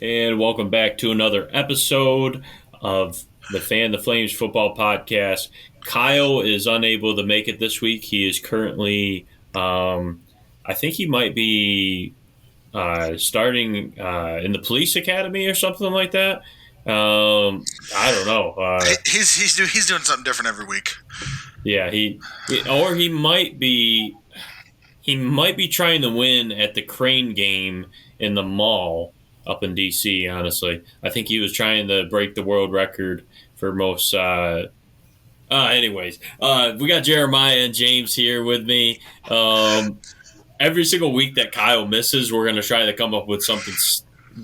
And welcome back to another episode of the Fan the Flames football podcast. Kyle is unable to make it this week. He is currently, I think he might be starting in the police academy or something like that. I don't know. He's doing something different every week. Yeah, or he might be trying to win at the Crane game in the mall up in DC. Honestly, I think he was trying to break the world record for most. Anyways, we got Jeremiah and James here with me. Every single week that Kyle misses, we're going to try to come up with something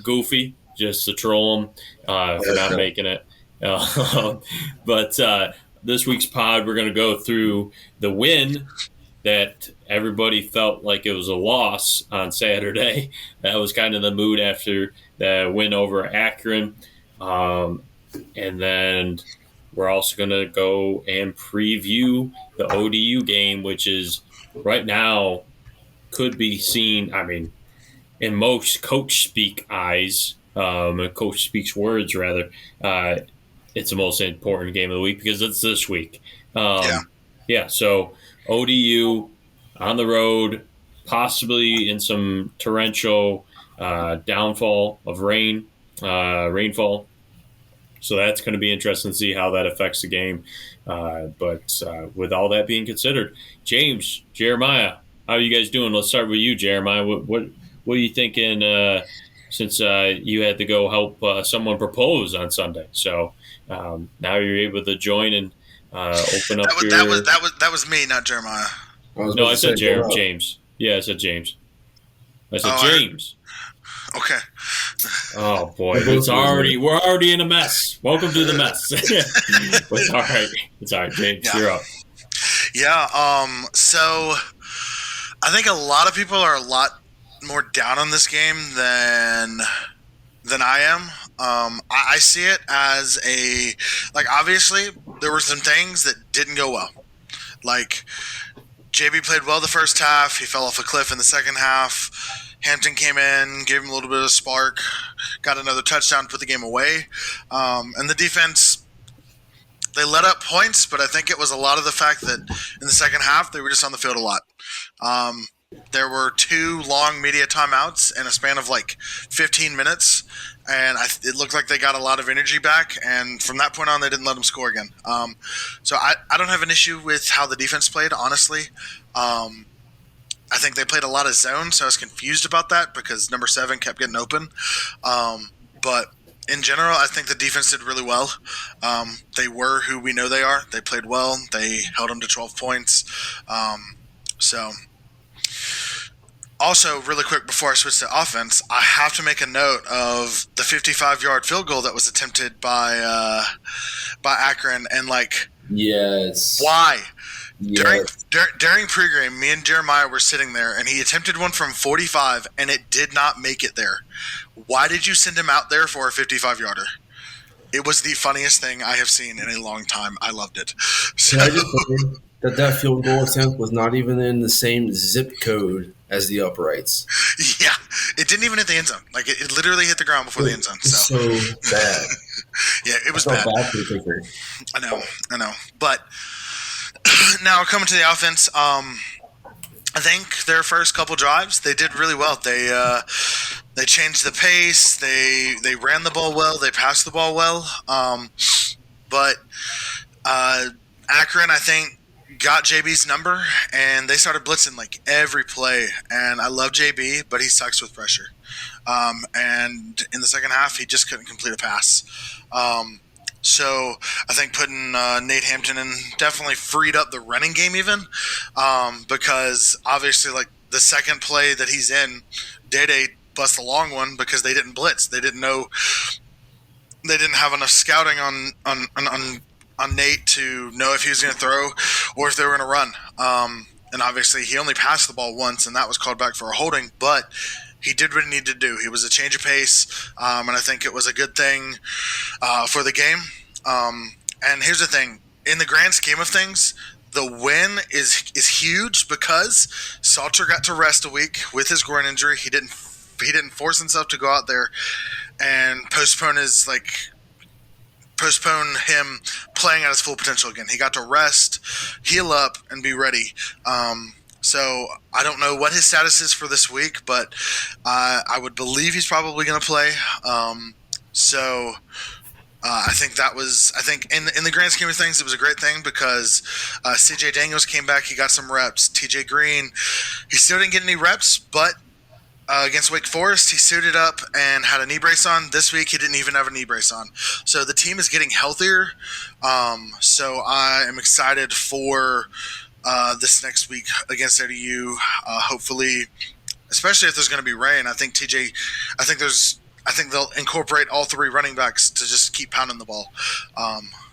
goofy just to troll him for not making it. But this week's pod, we're going to go through the win that everybody felt like it was a loss on Saturday. That was kind of the mood after the win over Akron. And then we're also going to go and preview the ODU game, which is right now could be seen, in most coach speak eyes, coach speaks words rather, it's the most important game of the week because it's this week. So ODU on the road, possibly in some torrential downfall of rainfall. So that's going to be interesting to see how that affects the game. But with all that being considered, James, Jeremiah, how are you guys doing? Let's start with you, Jeremiah. What are you thinking since you had to go help someone propose on Sunday? So now you're able to join and open up that was me, not Jeremiah. I said James. Yeah, I said James. James. Okay. Oh boy, we're already in a mess. Welcome to the mess. It's all right. It's all right, James. Yeah. You're up. Yeah. So I think a lot of people are a lot more down on this game than I am. I see it as obviously there were some things that didn't go well. Like JB played well the first half. He fell off a cliff in the second half. Hampton came in, gave him a little bit of a spark, got another touchdown, put the game away. And the defense, they let up points, but I think it was a lot of the fact that in the second half, they were just on the field a lot. There were 2 long media timeouts in a span of 15 minutes, and it looked like they got a lot of energy back, and from that point on, they didn't let them score again. So I don't have an issue with how the defense played, honestly. I think they played a lot of zone, so I was confused about that because number 7 kept getting open. But in general, I think the defense did really well. They were who we know they are. They played well. They held them to 12 points. Also, really quick before I switch to offense, I have to make a note of the 55-yard field goal that was attempted by Akron, and yes, why? Yes. During pregame, me and Jeremiah were sitting there, and he attempted one from 45, and it did not make it there. Why did you send him out there for a 55-yarder? It was the funniest thing I have seen in a long time. I loved it. So, can I just say that field goal attempt was not even in the same zip code as the uprights? Yeah, it didn't even hit the end zone. It literally hit the ground before the end zone. So bad. Yeah, it was bad. I know. But now coming to the offense, I think their first couple drives they did really well. They changed the pace. They ran the ball well. They passed the ball well. But Akron, I think, got JB's number, and they started blitzing every play. And I love JB, but he sucks with pressure. And in the second half, he just couldn't complete a pass. So I think putting Nate Hampton in definitely freed up the running game even, because obviously the second play that he's in, Day bust a long one because they didn't blitz. They didn't know. They didn't have enough scouting on Nate to know if he was going to throw or if they were going to run. And obviously he only passed the ball once, and that was called back for a holding, but he did what he needed to do. He was a change of pace, and I think it was a good thing for the game. And here's the thing. In the grand scheme of things, the win is huge because Salter got to rest a week with his groin injury. He didn't force himself to go out there and postpone him playing at his full potential again. He got to rest, heal up, and be ready. So I don't know what his status is for this week, but I would believe he's probably going to play. I think in the grand scheme of things, it was a great thing because CJ Daniels came back. He got some reps. TJ Green, he still didn't get any reps, but against Wake Forest, he suited up and had a knee brace on. This week, he didn't even have a knee brace on. So the team is getting healthier. So I am excited for this next week against ODU. Hopefully, especially if there's going to be rain. I think they'll incorporate all three running backs to just keep pounding the ball.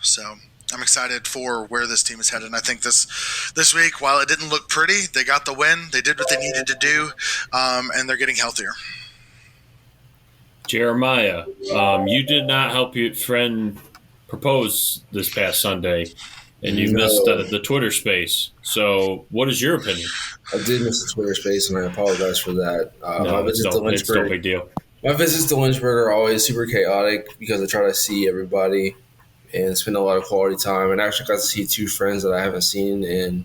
So I'm excited for where this team is headed. And I think this week, while it didn't look pretty, they got the win. They did what they needed to do, and they're getting healthier. Jeremiah, you did not help your friend propose this past Sunday, and you missed the Twitter space. So what is your opinion? I did miss the Twitter space, and I apologize for that. No, it's no big deal. My visits to Lynchburg are always super chaotic because I try to see everybody and spend a lot of quality time. And I actually got to see two friends that I haven't seen in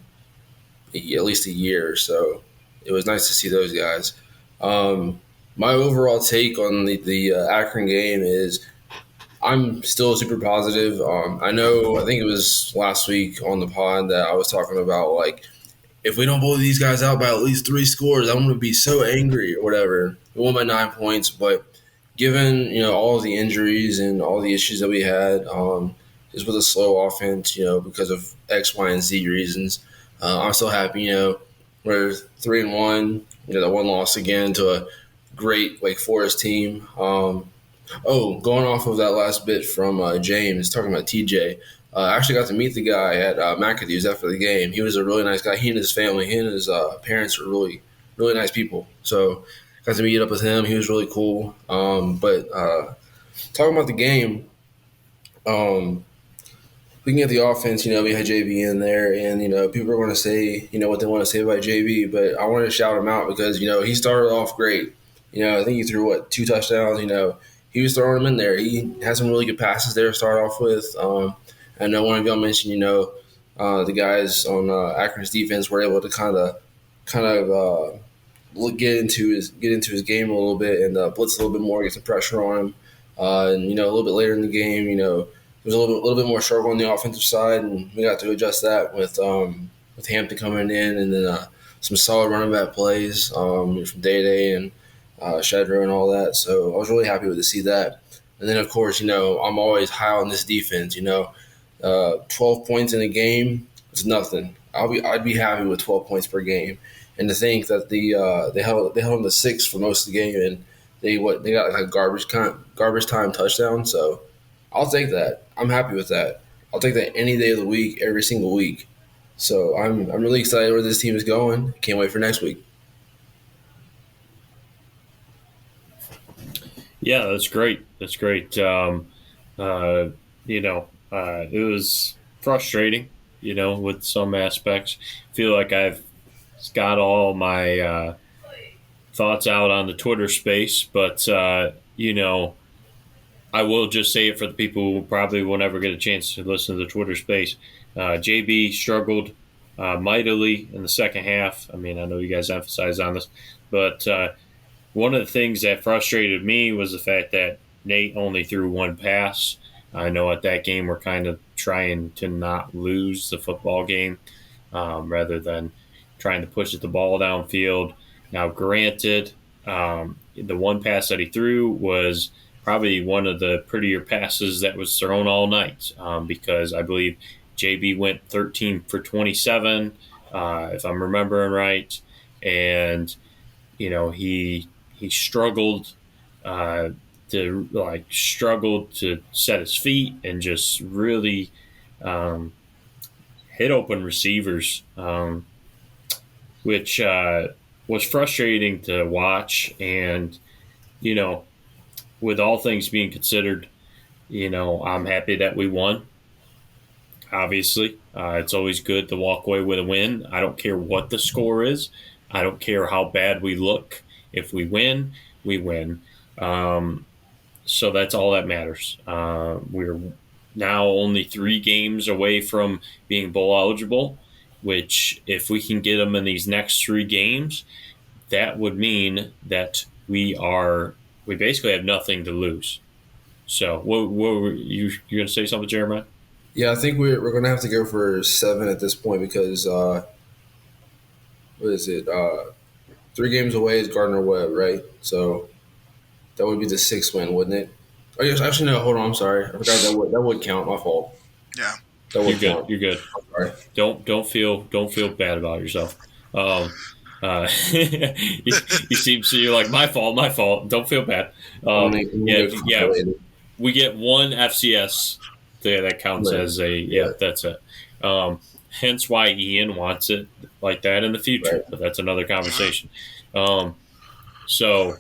at least a year. So it was nice to see those guys. My overall take on the Akron game is I'm still super positive. I think it was last week on the pod that I was talking about, like, if we don't blow these guys out by at least 3 scores, I'm going to be so angry or whatever. We won by 9 points, but given, all of the injuries and all the issues that we had, just with a slow offense, because of X, Y, and Z reasons, I'm still happy, we're 3-1, that one loss again to a great Wake Forest team. Going off of that last bit from James, talking about TJ, I actually got to meet the guy at McAdoo's after the game. He was a really nice guy. He and his family, he and his parents were really, really nice people. So got to meet up with him. He was really cool. But talking about the game, looking at the offense, we had JB in there, and, people are going to say, what they want to say about JB, but I want to shout him out because, he started off great. I think he threw, 2 touchdowns, he was throwing them in there. He had some really good passes there to start off with. I know one of y'all mentioned, the guys on Akron's defense were able to kind of get into his game a little bit and blitz a little bit more, get some pressure on him. And a little bit later in the game, there was a little bit more struggle on the offensive side, and we got to adjust that with Hampton coming in, and then some solid running back plays from Day and Shedro and all that. So I was really happy to see that. And then, of course, I'm always high on this defense. 12 points in a game is nothing. I'd be happy with 12 points per game. And to think that they held them to 6 for most of the game, and they got like a garbage time touchdown. So I'll take that. I'm happy with that. I'll take that any day of the week, every single week. So I'm really excited where this team is going. Can't wait for next week. Yeah, that's great. That's great. It was frustrating, with some aspects. I feel like I've got all my thoughts out on the Twitter space, but, I will just say it for the people who probably will never get a chance to listen to the Twitter space. JB struggled mightily in the second half. I mean, I know you guys emphasize on this, but one of the things that frustrated me was the fact that Nate only threw 1 pass. I know at that game we're kind of trying to not lose the football game rather than trying to push the ball downfield. Now, granted, the 1 pass that he threw was probably one of the prettier passes that was thrown all night because I believe JB went 13 for 27, if I'm remembering right. And, he struggled struggled to set his feet and just really hit open receivers, which was frustrating to watch. And, with all things being considered, I'm happy that we won. Obviously, it's always good to walk away with a win. I don't care what the score is. I don't care how bad we look. If we win, we win. So that's all that matters. We're now only 3 games away from being bowl eligible, which, if we can get them in these next 3 games, that would mean that we basically have nothing to lose. So, what were you're going to say something, Jeremiah? Yeah, I think we're going to have to go for 7 at this point because what is it? 3 games away is Gardner Webb, right? So that would be the 6th win, wouldn't it? Oh, yes. Actually, no. Hold on. I'm sorry. I forgot that would count. My fault. Yeah. That You're would good. count. You're good. I'm sorry. Don't feel bad about yourself. You seem so you're like my fault. Don't feel bad. Yeah, I'm gonna yeah. go We get one FCS that counts right. as a Yeah. That's it. Hence why Ian wants it like that in the Right. future, but that's another conversation. Um, so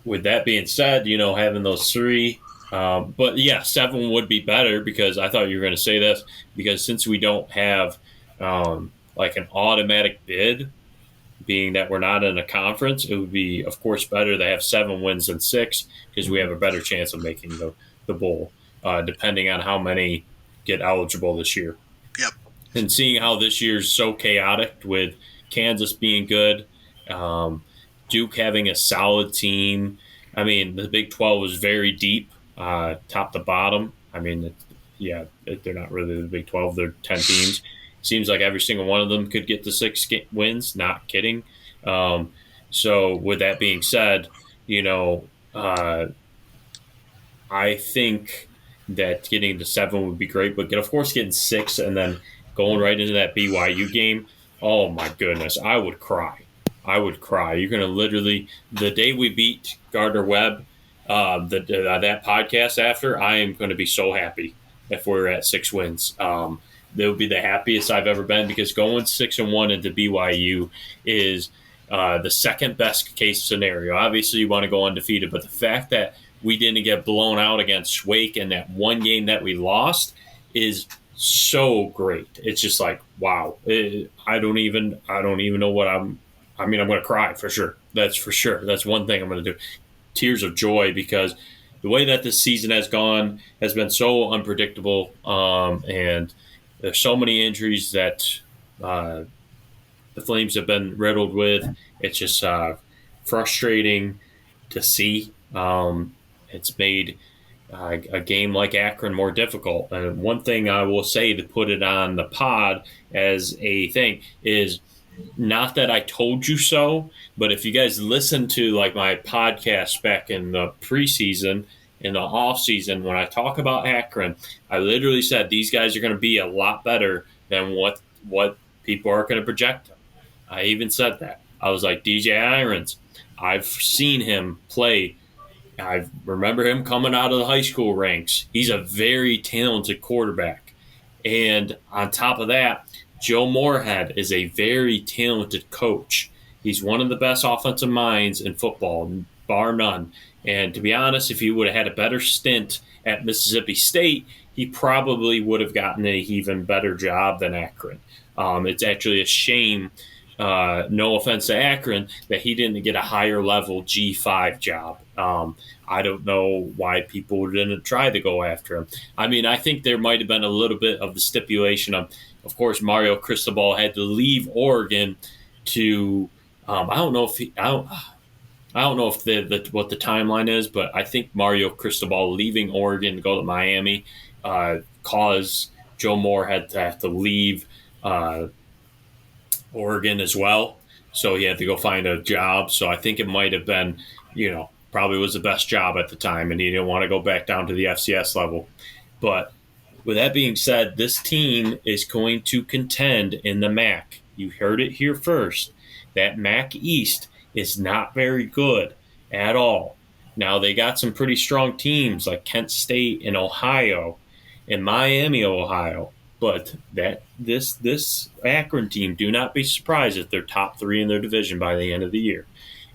with that being said, having those 3. But yeah, 7 would be better because I thought you were going to say this because since we don't have like an automatic bid, being that we're not in a conference, it would be, of course, better to have 7 wins than 6 because we have a better chance of making the bowl, depending on how many get eligible this year. Yep. And seeing how this year's so chaotic with Kansas being good, Duke having a solid team. I mean, the Big 12 was very deep, top to bottom. I mean, they're not really the Big 12. They're 10 teams. Seems like every single one of them could get to 6 wins. Not kidding. So with that being said, I think that getting to 7 would be great, but of course getting 6 and then going right into that BYU game. Oh my goodness, I would cry. I would cry. You're going to literally the day we beat Gardner Webb, that podcast after, I am going to be so happy if we're at 6 wins. That would be the happiest I've ever been because going 6-1 into BYU is the second best case scenario. Obviously, you want to go undefeated, but the fact that we didn't get blown out against Wake in that one game that we lost is so great. It's just like, wow. I don't even know what I mean, I'm going to cry for sure. That's for sure. That's one thing I'm going to do. Tears of joy because the way that this season has gone has been so unpredictable, and there's so many injuries that the Flames have been riddled with. It's just frustrating to see. It's made a game like Akron more difficult. And one thing I will say to put it on the pod as a thing is not that I told you so, but if you guys listen to like my podcast back in the preseason, in the off season, when I talk about Akron, I literally said these guys are going to be a lot better than what people are going to project them. I even said that. I was like, DJ Irons, I've seen him play. I remember him coming out of the high school ranks. He's a very talented quarterback. And on top of that, Joe Moorhead is a very talented coach. He's one of the best offensive minds in football, bar none. And to be honest, if he would have had a better stint at Mississippi State, he probably would have gotten an even better job than Akron. It's actually a shame, no offense to Akron, that he didn't get a higher level G5 job. I don't know why people didn't try to go after him. I mean, I think there might have been a little bit of the stipulation of course, Mario Cristobal had to leave Oregon to. I don't know if I don't know if what the timeline is, but I think Mario Cristobal leaving Oregon to go to Miami caused Joe Moore had to have to leave Oregon as well. So he had to go find a job. So I think it might have been, probably was the best job at the time, and he didn't want to go back down to the FCS level. But with that being said, this team is going to contend in the MAC. You heard it here first. That MAC East is not very good at all. Now, they got some pretty strong teams like Kent State and Ohio and Miami, Ohio. But this Akron team, do not be surprised if they're top 3 in their division by the end of the year.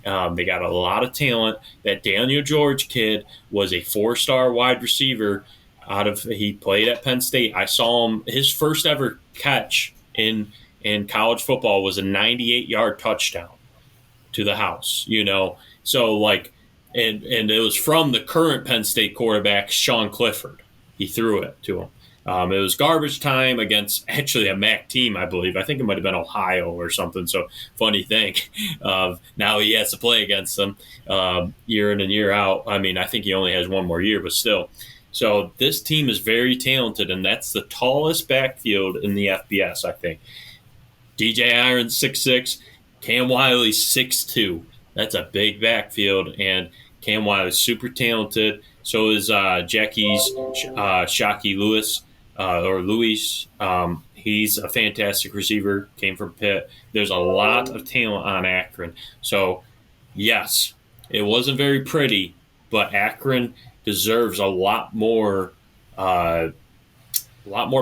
They got a lot of talent. That Daniel George kid was a 4-star wide receiver. He played at Penn State. I saw him. His first ever catch in college football was a 98-yard touchdown to the house. So like and it was from the current Penn State quarterback, Sean Clifford. He threw it to him. It was garbage time against actually a MAC team, I believe. I think it might have been Ohio or something. So funny thing, now he has to play against them year in and year out. I mean, I think he only has one more year, but still. So this team is very talented, and that's the tallest backfield in the FBS, I think. DJ Irons 6'6", Cam Wiley 6'2". That's a big backfield, and Cam Wiley's super talented. So is Jackie's Shockey Lewis or Luis. He's a fantastic receiver. Came from Pitt. There's a lot of talent on Akron. So yes, it wasn't very pretty, but Akron deserves a lot more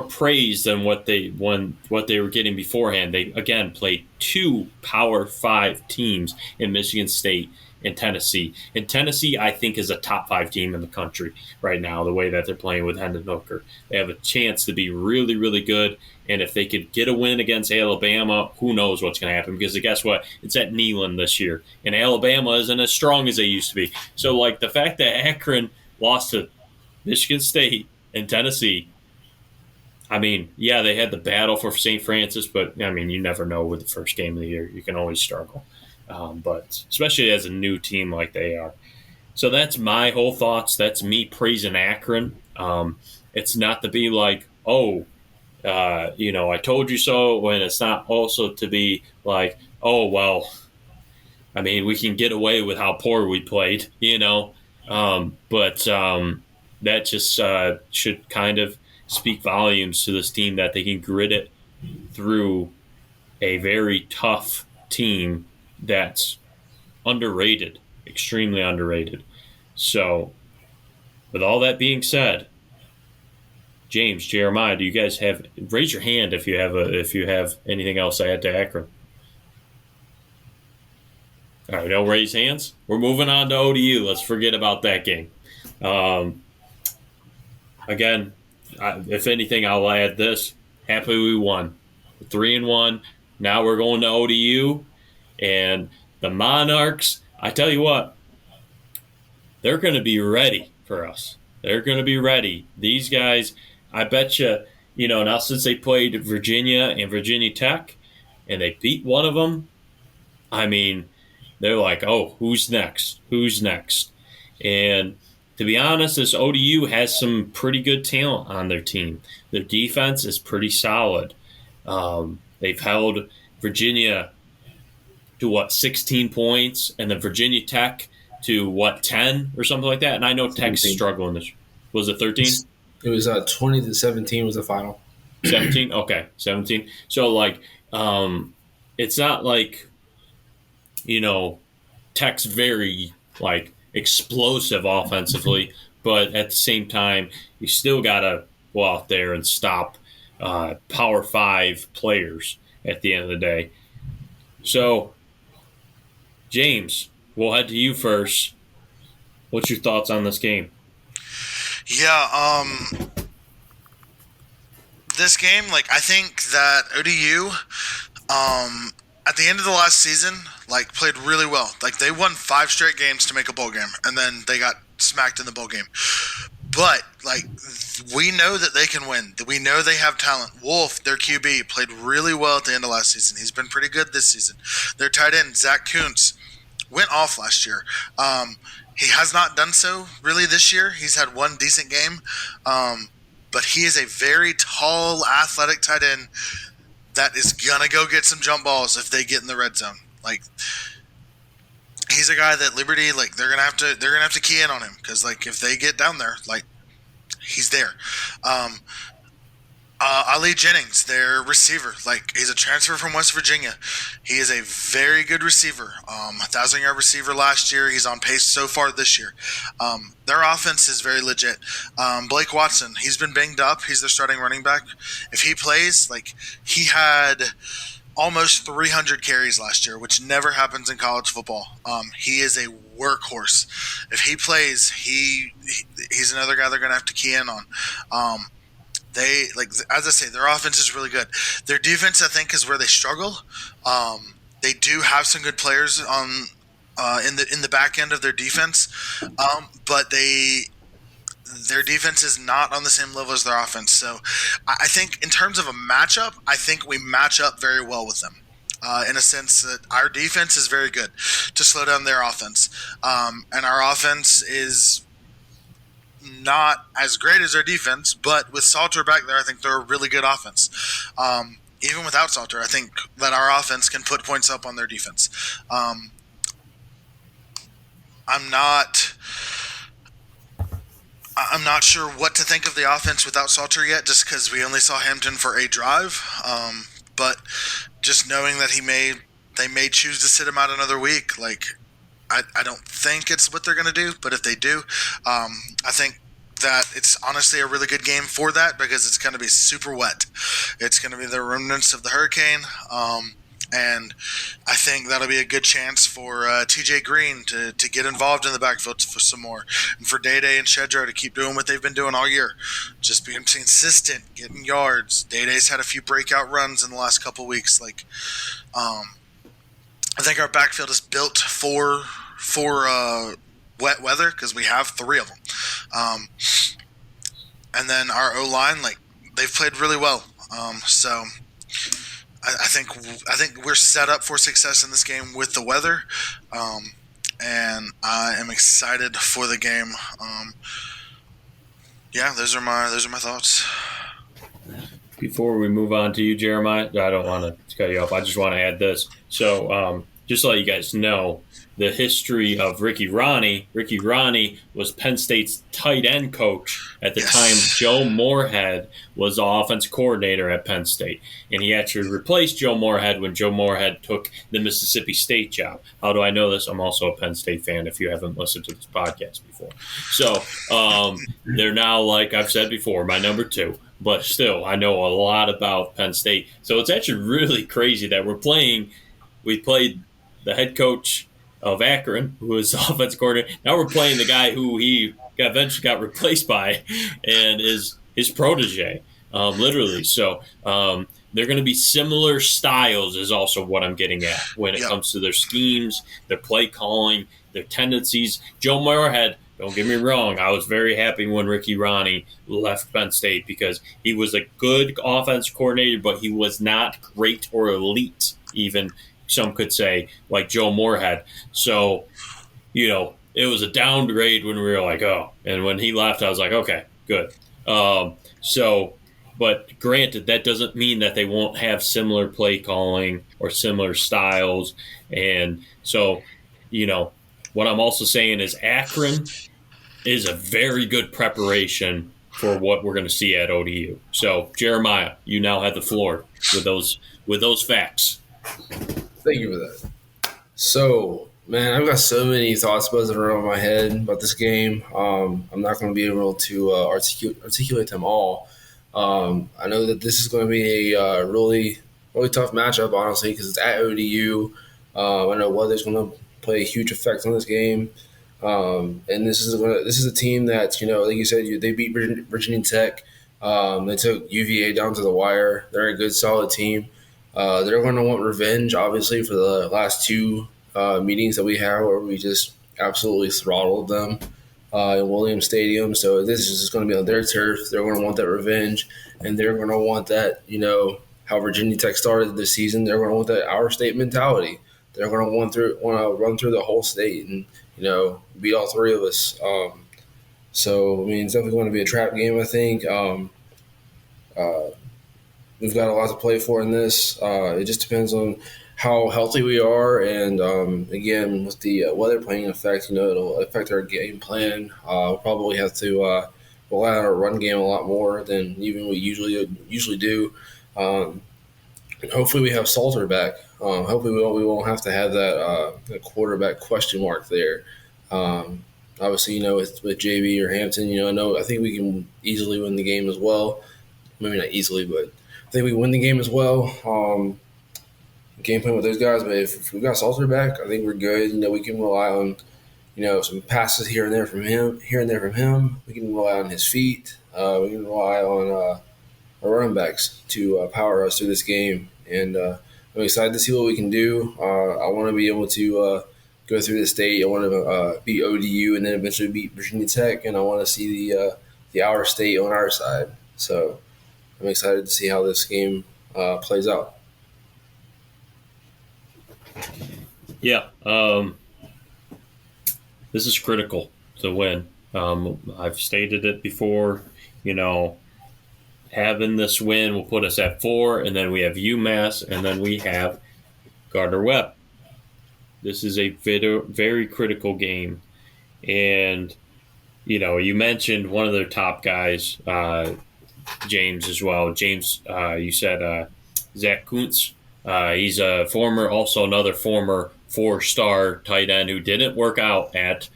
praise than what they were getting beforehand. They again played two Power 5 teams in Michigan State and Tennessee. And Tennessee, I think, is a top 5 team in the country right now. The way that they're playing with Hendon Hooker, they have a chance to be really, really good. And if they could get a win against Alabama, who knows what's going to happen? Because guess what? It's at Neyland this year, and Alabama isn't as strong as they used to be. So, like, the fact that Akron lost to Michigan State and Tennessee, I mean, yeah, they had the battle for St. Francis, but, I mean, you never know with the first game of the year. You can always struggle, but especially as a new team like they are. So that's my whole thoughts. That's me praising Akron. It's not to be like, oh, I told you so, when it's not also to be like, oh, well, I mean, we can get away with how poor we played, but that just should kind of speak volumes to this team that they can grit it through a very tough team that's underrated, extremely underrated. So, with all that being said, James, Jeremiah, do you guys raise your hand if you have anything else to add to Akron? All right, don't raise hands. We're moving on to ODU. Let's forget about that game. Again, if anything, I'll add this. Happy we won. 3-1. Now we're going to ODU. And the Monarchs, I tell you what, they're going to be ready for us. They're going to be ready. These guys, I bet you, now since they played Virginia and Virginia Tech, and they beat one of them, I mean, they're like, oh, who's next? Who's next? And to be honest, this ODU has some pretty good talent on their team. Their defense is pretty solid. They've held Virginia to 16 points, and then Virginia Tech to 10 or something like that. And I know Tech's 17. struggling. Was it 13? It was 20-17 was the final. 17? Okay, 17. So, it's not like, Tech's very, explosive offensively, but at the same time, you still got to go out there and stop Power 5 players at the end of the day. So, James, we'll head to you first. What's your thoughts on this game? Yeah, this game, I think that ODU, at the end of the last season, played really well. They won 5 straight games to make a bowl game, and then they got smacked in the bowl game. But, we know that they can win. We know they have talent. Wolf, their QB, played really well at the end of last season. He's been pretty good this season. Their tight end, Zach Kuntz, went off last year. He has not done so really this year. He's had one decent game. But he is a very tall, athletic tight end that is going to go get some jump balls if they get in the red zone. He's a guy that Liberty, they're gonna have to key in on him, because if they get down there, he's there. Ali Jennings, their receiver, he's a transfer from West Virginia. He is a very good receiver. 1,000-yard receiver last year. He's on pace so far this year. Their offense is very legit. Blake Watson, he's been banged up. He's their starting running back. If he plays, he had almost 300 carries last year, which never happens in college football. He is a workhorse. If he plays, he's another guy they're going to have to key in on. They, as I say, their offense is really good. Their defense, I think, is where they struggle. They do have some good players on in the back end of their defense, but their defense is not on the same level as their offense. So I think in terms of a matchup, I think we match up very well with them. In a sense that our defense is very good to slow down their offense, and our offense is not as great as their defense. But with Salter back there, I think they're a really good offense. Even without Salter, I think that our offense can put points up on their defense. I'm not sure what to think of the offense without Salter yet, just because we only saw Hampton for a drive. But just knowing that they may choose to sit him out another week. Like, I don't think it's what they're going to do, but if they do, I think that it's honestly a really good game for that, because it's going to be super wet. It's going to be the remnants of the hurricane. And I think that'll be a good chance for TJ Green to get involved in the backfield for some more, and for Day Day and Shedro to keep doing what they've been doing all year, just being consistent, getting yards. Day Day's had a few breakout runs in the last couple weeks. Like, I think our backfield is built for wet weather, because we have three of them, and then our O line, like, they've played really well. So I think we're set up for success in this game with the weather, and I am excited for the game. Yeah, those are my thoughts. Before we move on to you, Jeremiah, I don't want to cut you off. I just want to add this. So, just to let you guys know, the history of Ricky Ronnie. Ricky Ronnie was Penn State's tight end coach at the time. Joe Moorhead was the offense coordinator at Penn State. And he actually replaced Joe Moorhead when Joe Moorhead took the Mississippi State job. How do I know this? I'm also a Penn State fan, if you haven't listened to this podcast before. So they're now, like I've said before, my number two. But still, I know a lot about Penn State. So it's actually really crazy that we played the head coach of Akron, who was the offensive coordinator. Now we're playing the guy who he eventually got replaced by, and is his protege, literally. So they're going to be similar styles, is also what I'm getting at when it comes to their schemes, their play calling, their tendencies. Joe Moorhead, don't get me wrong, I was very happy when Ricky Ronnie left Penn State, because he was a good offense coordinator, but he was not great or elite, even some could say, like Joe Moorhead. So, it was a downgrade when we were like, oh. And when he left, I was like, okay, good. But granted, that doesn't mean that they won't have similar play calling or similar styles. And so, what I'm also saying is Akron is a very good preparation for what we're going to see at ODU. So, Jeremiah, you now have the floor with those facts. Thank you for that. So, man, I've got so many thoughts buzzing around my head about this game. I'm not going to be able to articulate them all. I know that this is going to be a really, really tough matchup, honestly, because it's at ODU. I know weather's going to play a huge effect on this game. And this is a team that, like you said, they beat Virginia Tech. They took UVA down to the wire. They're a good, solid team. They're going to want revenge, obviously, for the last two meetings that we had, where we just absolutely throttled them in Williams Stadium. So this is just going to be on their turf. They're going to want that revenge, and they're going to want that, how Virginia Tech started this season. They're going to want that our state mentality. They're going to want to run through the whole state and beat all three of us. So it's definitely going to be a trap game, I think. We've got a lot to play for in this. It just depends on how healthy we are, and again, with the weather playing effect, it'll affect our game plan. We'll probably have to rely on our run game a lot more than even we usually do. And hopefully, we have Salter back. Hopefully, we won't have to have that quarterback question mark there. Obviously, with JB or Hampton, I think we can easily win the game as well. Maybe not easily, but I think we win the game as well. Game plan with those guys, but if we got Salter back, I think we're good. We can rely on, some passes here and there from him. We can rely on his feet. We can rely on our running backs to power us through this game. And I'm excited to see what we can do. I want to be able to go through the state. I want to beat ODU and then eventually beat Virginia Tech, and I want to see the our state on our side. So I'm excited to see how this game plays out. Yeah, this is critical to win. I've stated it before. You know, having this win will put us at 4, and then we have UMass, and then we have Gardner Webb. This is a very critical game, and you mentioned one of their top guys, James as well. James, you said Zach Kuntz. He's another former 4-star tight end who didn't work out at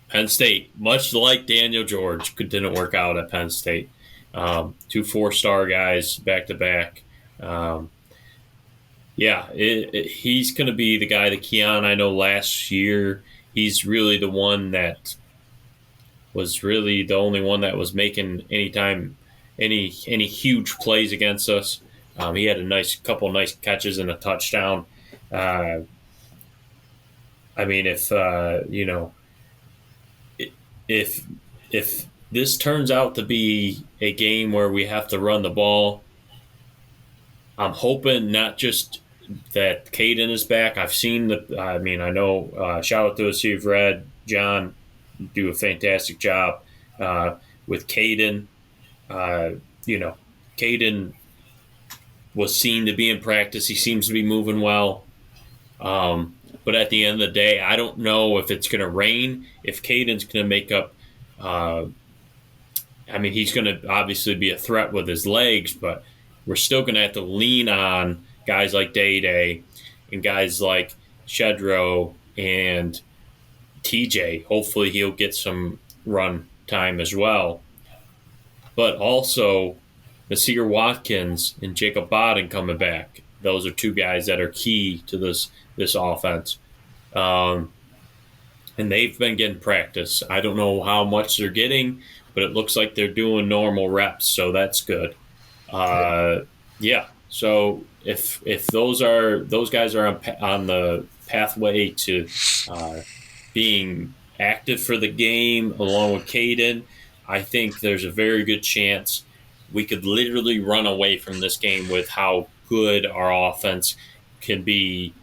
Penn State, much like Daniel George didn't work out at Penn State. 2 4-star guys back to back. He's going to be the guy that Keon, I know last year, he's really the one that was really the only one that was making any huge plays against us. He had a couple nice catches and a touchdown. If this turns out to be a game where we have to run the ball, I'm hoping not just that Caden is back. I know, shout out to us who've read John do a fantastic job with Caden. Caden was seen to be in practice. He seems to be moving well. But at the end of the day, I don't know if it's going to rain, if Caden's going to make up. He's going to obviously be a threat with his legs, but we're still going to have to lean on guys like Day and guys like Shedro and TJ. Hopefully he'll get some run time as well. But also Nasir Watkins and Jacob Bodden coming back. Those are 2 guys that are key to this offense. And they've been getting practice. I don't know how much they're getting, but it looks like they're doing normal reps, so that's good. So if those guys are on the pathway to being active for the game along with Caden, I think there's a very good chance we could literally run away from this game with how good our offense can be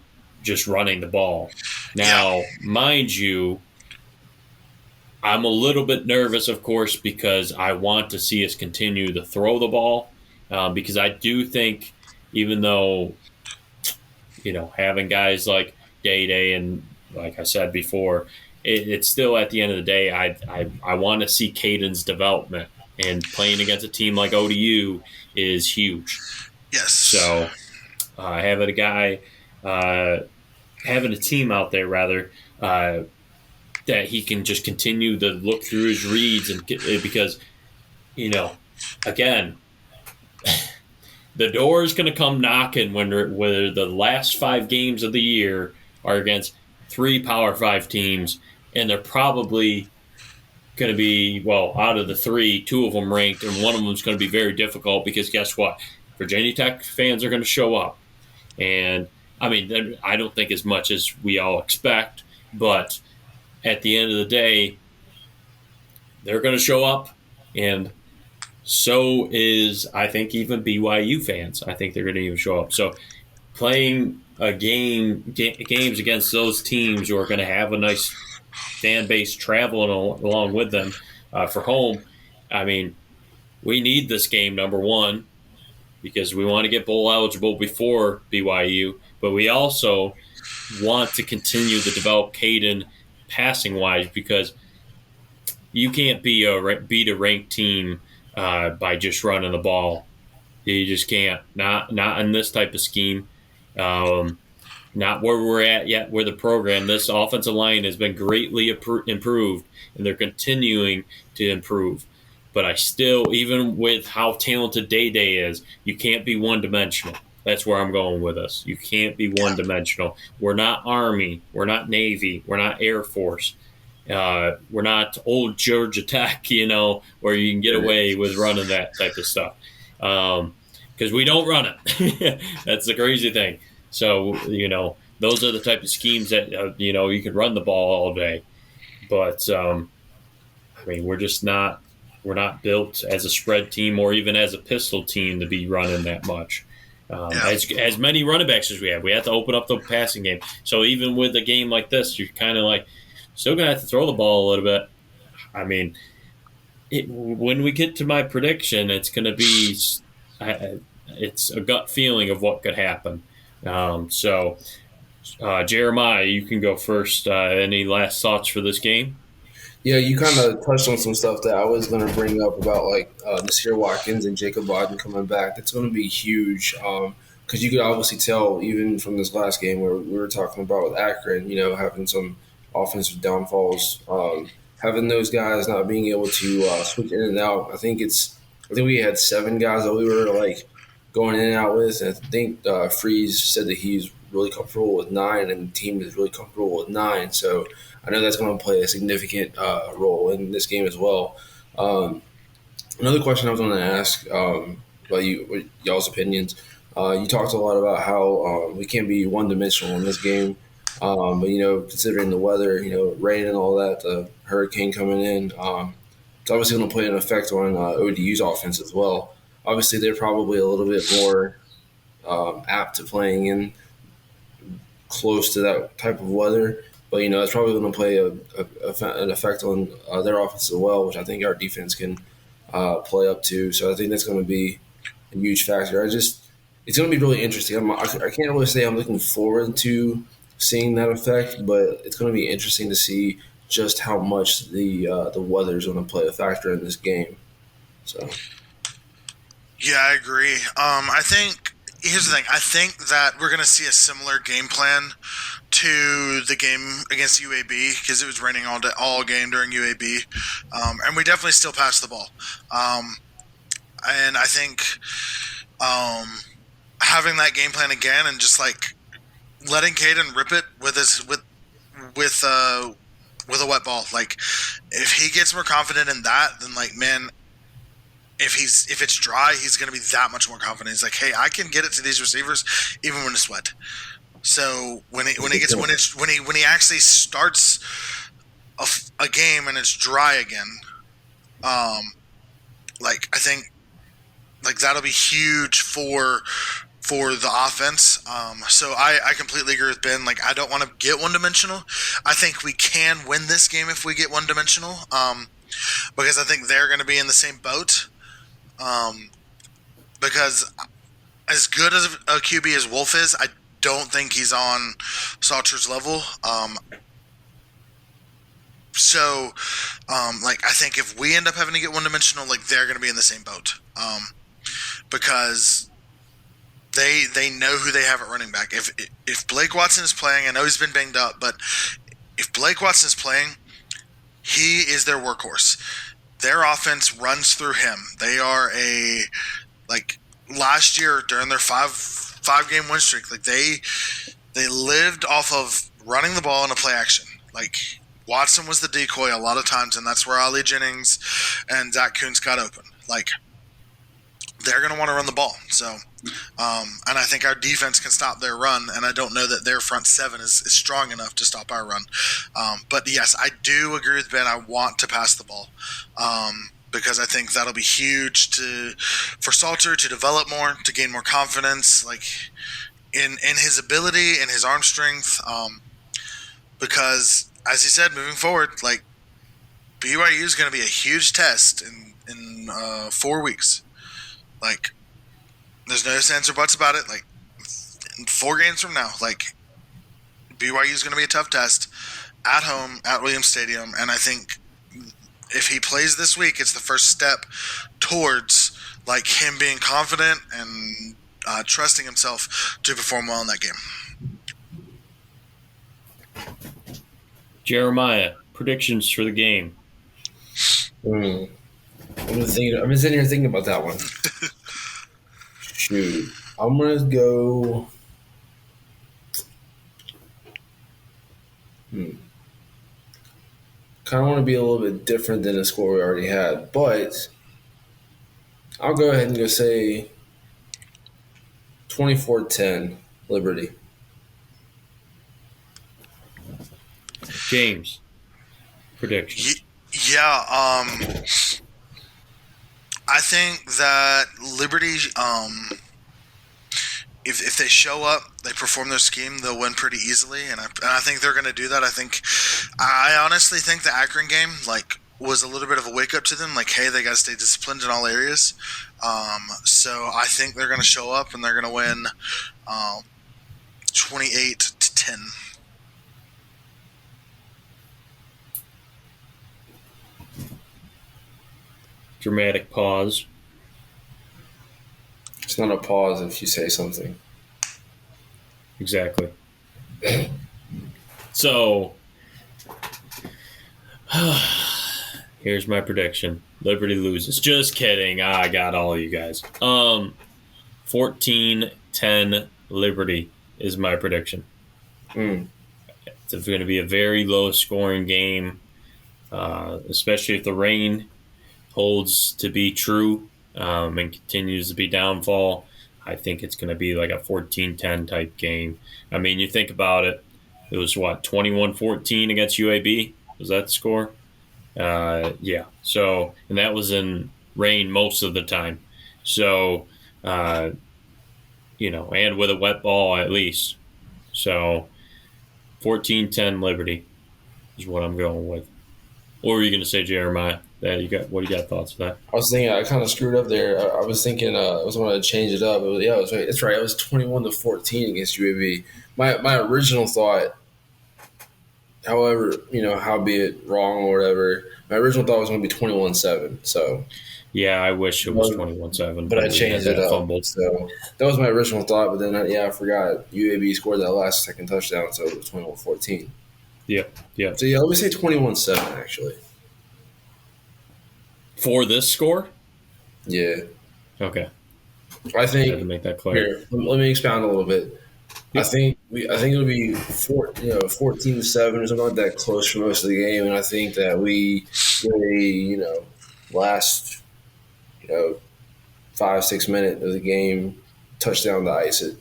just running the ball. Now, mind you, I'm a little bit nervous, of course, because I want to see us continue to throw the ball, because I do think, even though, having guys like Day and, like I said before, it's still, at the end of the day, I want to see Caden's development, and playing against a team like ODU is huge. Yes. So having a team out there, rather, that he can just continue to look through his reads, and because, again, the door is going to come knocking when the last 5 games of the year are against 3 Power 5 teams, and they're probably going to be, out of the 3, 2 of them ranked, and one of them is going to be very difficult, because guess what? Virginia Tech fans are going to show up. And, I don't think as much as we all expect, but at the end of the day, they're going to show up, and so is, I think, even BYU fans. I think they're going to even show up. So playing games against those teams who are going to have a nice fan base traveling along with them for home, we need this game, number one, because we want to get bowl eligible before BYU, but we also want to continue to develop Caden passing-wise, because you can't beat a ranked team by just running the ball. You just can't. Not in this type of scheme. Not where we're at yet with the program. This offensive line has been greatly improved, and they're continuing to improve. But I still, even with how talented Day is, you can't be one-dimensional. That's where I'm going with us. You can't be one-dimensional. We're not Army. We're not Navy. We're not Air Force. We're not old Georgia Tech, where you can get away with running that type of stuff. Because we don't run it. That's the crazy thing. So, those are the type of schemes that you can run the ball all day. But I mean, we're not built as a spread team or even as a pistol team to be running that much. Yeah. As many running backs as we have to open up the passing game. So even with a game like this, you're kind of like still gonna have to throw the ball a little bit. I mean, when we get to my prediction, it's going to be it's a gut feeling of what could happen. Jeremiah, you can go first. Any last thoughts for this game? Yeah, you kind of touched on some stuff that I was going to bring up about like Nasir Watkins and Jacob Biden coming back. That's going to be huge because you could obviously tell even from this last game where we were talking about with Akron, having some offensive downfalls, having those guys not being able to switch in and out. I think we had 7 guys that we were like going in and out with. And I think Freeze said that he's really comfortable with 9, and the team is really comfortable with 9. So I know that's going to play a significant role in this game as well. Another question I was going to ask about y'all's opinions. You talked a lot about how we can't be one-dimensional in this game, but considering the weather, rain and all that, the hurricane coming in, it's obviously going to play an effect on ODU's offense as well. Obviously, they're probably a little bit more apt to playing in close to that type of weather. But it's probably going to play an effect on their offense as well, which I think our defense can play up to. So I think that's going to be a huge factor. It's going to be really interesting. I can't really say I'm looking forward to seeing that effect, but it's going to be interesting to see just how much the weather is going to play a factor in this game. So Yeah, I agree. I think here's the thing. I think that we're going to see a similar game plan to the game against UAB because it was raining all game during UAB, and we definitely still passed the ball. And I think having that game plan again and just like letting Caden rip it with a wet ball. Like if he gets more confident in that, then like man. If it's dry, he's going to be that much more confident. He's like, hey, I can get it to these receivers even when it's wet. So when he actually starts a game and it's dry again, like I think like that'll be huge for the offense. So I completely agree with Ben. Like I don't want to get one dimensional. I think we can win this game if we get one dimensional. Because I think they're going to be in the same boat. Because as good as a QB as Wolf is, I don't think he's on Salter's level. Like I think if we end up having to get one-dimensional, like they're going to be in the same boat. Because they know who they have at running back. If Blake Watson is playing, I know he's been banged up, but if Blake Watson is playing, he is their workhorse. Their offense runs through him. They are last year during their five game win streak, like they lived off of running the ball in a play action. Like Watson was the decoy a lot of times, and that's where Ali Jennings and Zach Kuntz got open. Like they're going to want to run the ball. So, and I think our defense can stop their run, and I don't know that their front seven is strong enough to stop our run. But yes, I do agree with Ben. I want to pass the ball because I think that'll be huge for Salter to develop more, to gain more confidence, like in his ability and his arm strength. Because as he said, moving forward, like BYU is going to be a huge test in 4 weeks. Like, there's no sense or buts about it. Like, in 4 games from now, like, BYU is going to be a tough test at home at Williams Stadium. And I think if he plays this week, it's the first step towards, like, him being confident and trusting himself to perform well in that game. Jeremiah, predictions for the game. I've been sitting here thinking about that one. Shoot. I'm going to go. Kind of want to be a little bit different than the score we already had, but I'll go ahead and go say 24-10 Liberty. James, prediction. Yeah, I think that Liberty, if they show up, they perform their scheme, they'll win pretty easily, and I think they're going to do that. I honestly think the Akron game was a little bit of a wake up to them. Like, hey, they got to stay disciplined in all areas. So I think they're going to show up and they're going to win 28-10. Dramatic pause. It's not a pause if you say something. Exactly. So, here's my prediction. Liberty loses. Just kidding. I got all you guys. 14-10 Liberty is my prediction. It's going to be a very low-scoring game, especially if the rain holds to be true and continues to be downfall. I think it's going to be like a 14-10 type game. I mean, you think about it. It was, 21-14 against UAB? Was that the score? Yeah. So, and that was in rain most of the time. So, and with a wet ball at least. So, 14-10 Liberty is what I'm going with. What were you going to say, Jeremiah? What do you got thoughts for that? I was thinking I kind of screwed up there. I was thinking I was going to change it up. It was right. That's right. It was 21-14 against UAB. My original thought, however, howbeit wrong or whatever, my original thought was going to be 21-7. So yeah, I wish it was 21-7, but I changed it up. Fumbled. So that was my original thought. But then I forgot UAB scored that last second touchdown, so it was 21-14. Yeah. So yeah, let me say 21-7 actually. For this score? Yeah. Okay. I think. I had to make that clear. Here, let me expound a little bit. Yep. I think it'll be 14-7 or something like that, close for most of the game, and I think that we really, last 5-6 minutes of the game, touchdown to ice it.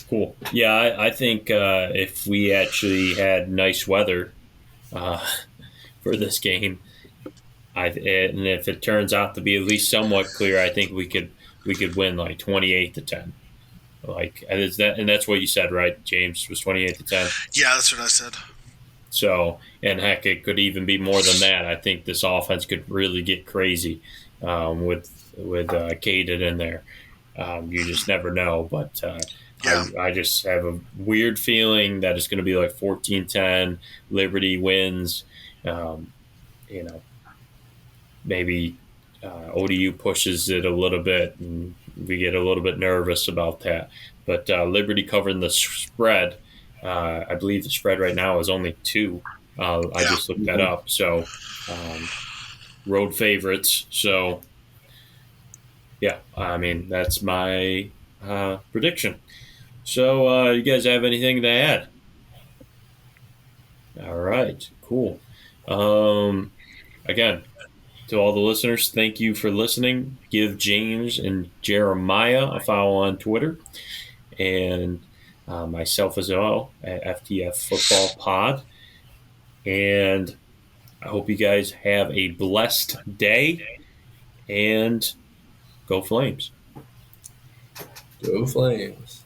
Cool. Yeah, I think if we actually had nice weather for this game, and if it turns out to be at least somewhat clear, I think we could win like 28-10. And that's what you said, right? James was 28-10. Yeah, that's what I said. So, and heck, it could even be more than that. I think this offense could really get crazy with Caden in there. You just never know, but I just have a weird feeling that it's going to be like 14-10. Liberty wins. Maybe ODU pushes it a little bit, and we get a little bit nervous about that. But Liberty covering the spread, I believe the spread right now is only 2. I just looked that up. So, road favorites. So, yeah, I mean, that's my prediction. So, you guys have anything to add? All right, cool. Again, to all the listeners, thank you for listening. Give James and Jeremiah a follow on Twitter, and myself as well at FTF Football Pod. And I hope you guys have a blessed day, and go Flames. Go Flames.